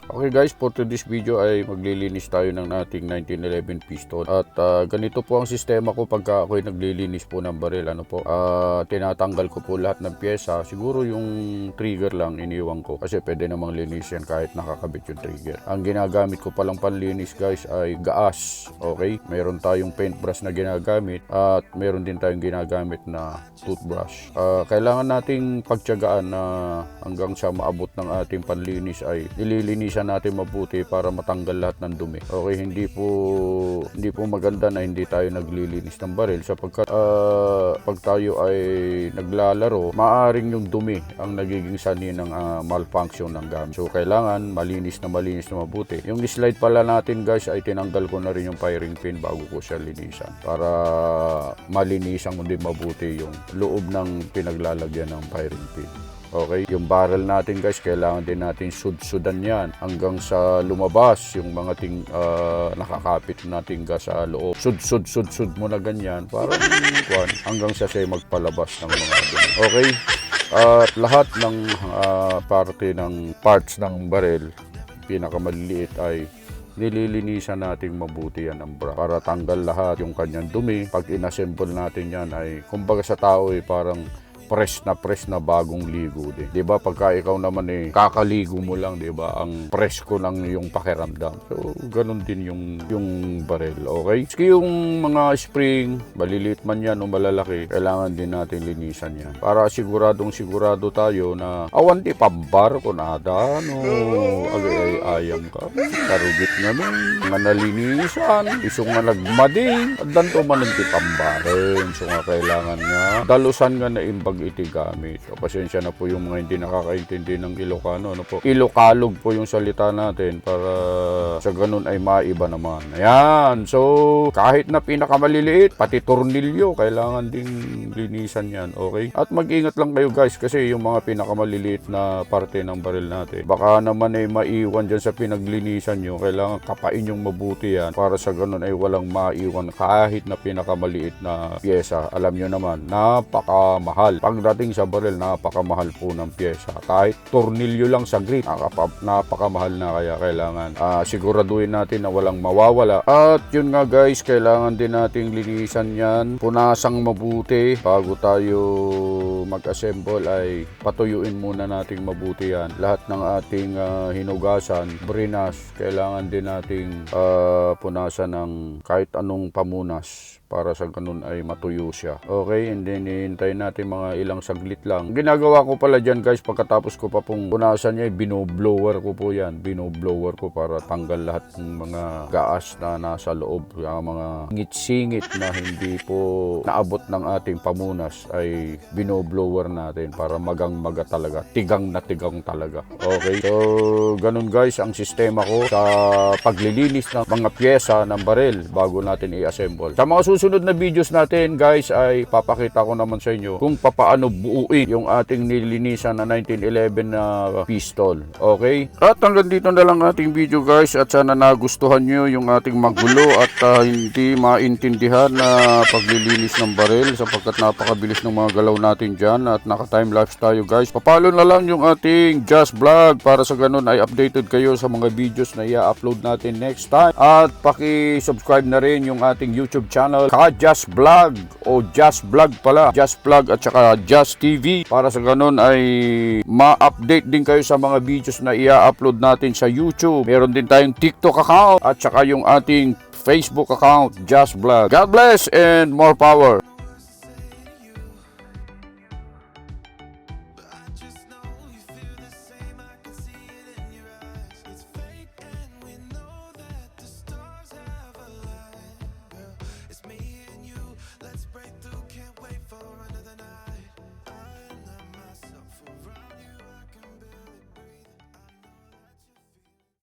Okay guys, for today's video ay maglilinis tayo ng ating 1911 piston. At ganito po ang sistema ko pagka ako'y naglilinis po ng baril. Tinatanggal ko po lahat ng pyesa. Siguro yung trigger lang iniwan ko kasi pwede namang linis yan kahit nakakabit yung trigger. Ang ginagamit ko palang panlinis guys ay gaas. Okay, meron tayong paintbrush na ginagamit at meron din tayong ginagamit na toothbrush. Kailangan nating pagtiyagaan na hanggang sa maabot ng ating panlinis ay nililinisan natin mabuti para matanggal lahat ng dumi. Okay, hindi po maganda na hindi tayo naglilinis ng baril sapagkat pag tayo ay naglalaro, maaring yung dumi ang nagiging sanhi ng malfunction ng gamit. So kailangan malinis na mabuti. Yung slide pala natin guys ay tinanggal ko na rin yung firing pin bago ko siya linisan para malinisan din mabuti yung loob ng pinaglalagyan ng firing pin. Okay, yung barrel natin guys, kailangan din natin sud-sudan yan hanggang sa lumabas yung mga nakakapit natin gas sa loob. Sud mo na ganyan para hanggang sa siya magpalabas ng mga dumi. Okay, at lahat ng parte ng parts ng barrel, pinakamaliliit ay nililinisan natin mabuti yan ang brush para tanggal lahat yung kanyang dumi. Pag inassemble natin yan ay kumbaga sa tao ay parang press na bagong ligo din. 'Di ba? Pagka ikaw naman kakaligo mo lang, 'di ba? Ang press ko lang yung pakiramdam. So, ganun din yung barrel, okay? Kasi yung mga spring, maliliit man yan o malalaki, kailangan din natin linisan yan. Para sigurado tayo na awan di pambar ko nada, no? Ayam ka. Karugit naman. Nga nalinisan. Isong nga nagmading. At danto man di pambarin. So nga kailangan nga. Dalusan nga na imbag iti gamit. O, pasensya na po yung mga hindi nakakaintindi ng Ilocano. Ano po? Ilokalog po yung salita natin para sa ganun ay maiba naman. Ayan. So, kahit na pinakamaliliit, pati tornilyo, kailangan ding linisan yan. Okay? At mag-ingat lang kayo guys kasi yung mga pinakamaliliit na parte ng baril natin, baka naman ay maiwan dyan sa pinaglinisan nyo. Kailangan kapain yung mabuti yan para sa ganun ay walang maiwan kahit na pinakamaliit na pyesa. Alam nyo naman, napakamahal. Pagdating sa baril, napakamahal po ng pyesa. Kahit tornilyo lang sa grip, napakamahal na, kaya kailangan siguraduhin natin na walang mawawala. At yun nga guys, kailangan din nating linisan yan, punasang mabuti bago tayo mag-assemble. Ay patuyuin muna nating mabuti yan. Lahat ng ating hinugasan, brinas, kailangan din nating punasan ng kahit anong pamunas para sa ganun ay matuyo siya. Okay, and then hihintayin natin mga ilang saglit lang. Ginagawa ko pala dyan guys, pagkatapos ko pa pong punasan niya, binoblower ko po yan. Binoblower ko para tanggal lahat ng mga gaas na nasa loob. Yung mga ngit-singit na hindi po naabot ng ating pamunas ay binoblower natin para magang-maga talaga. Tigang na tigang talaga. Okay, so ganun guys ang sistema ko sa paglilinis ng mga pyesa ng baril bago natin i-assemble. Sa mga susunod na videos natin guys ay papakita ko naman sa inyo kung paano buuin yung ating nilinisan na 1911 na pistol. Okay? At hanggang dito na lang ating video guys at sana nagustuhan nyo yung ating magulo at hindi maintindihan na paglilinis ng baril sapagkat napakabilis ng mga galaw natin dyan at naka-time lapse tayo guys. Papalo na lang yung ating Just Vlog para sa ganun ay updated kayo sa mga videos na i-upload natin next time. At paki-subscribe na rin yung ating YouTube channel Just Vlog o Just Vlog pala. Just Vlog at saka Just TV para sa ganun ay ma-update din kayo sa mga videos na i-upload natin sa YouTube. Meron din tayong TikTok account at saka yung ating Facebook account Just Vlog. God bless and more power.